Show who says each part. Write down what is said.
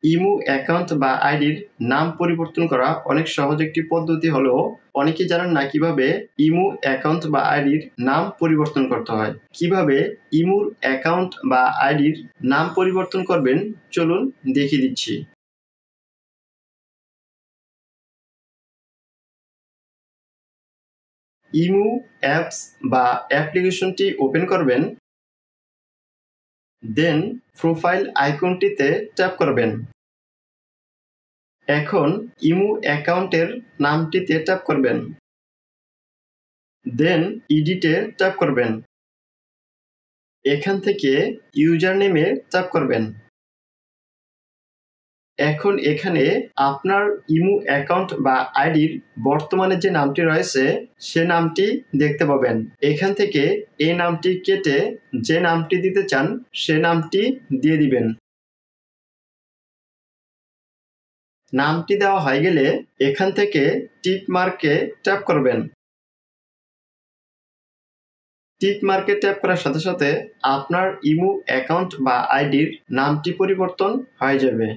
Speaker 1: Imo account বা আইডির নাম পরিবর্তন করা অনেক সহজ একটি পদ্ধতি হলেও অনেকেই জানেন না কিভাবে ইমো অ্যাকাউন্ট বা আইডির নাম পরিবর্তন করতে হয়। কিভাবে ইমোর অ্যাকাউন্ট বা আইডির নাম পরিবর্তন করবেন চলুন দেখিয়ে দিচ্ছি। ইমো অ্যাপস বা অ্যাপ্লিকেশনটি ওপেন করবেন, দেন প্রোফাইল আইকনটিতে ট্যাপ করবেন। এখন ইমো অ্যাকাউন্টের নামটিতে ট্যাপ করবেন, দেন এডিটে ট্যাপ করবেন। এখান থেকে ইউজার নেমে ট্যাপ করবেন। এখন এখানে আপনার ইমো অ্যাকাউন্ট বা আইডির বর্তমানে যে নামটি রয়েছে সে নামটি দেখতে পাবেন। এখান থেকে এই নামটি কেটে যে নামটি দিতে চান সে নামটি দিয়ে দিবেন। নামটি দেওয়া হয়ে গেলে এখান থেকে টিক মার্কে ট্যাপ করবেন। টিক মার্কে ট্যাপ করার সাথে সাথে আপনার ইমো অ্যাকাউন্ট বা আইডির নামটি পরিবর্তন হয়ে যাবে।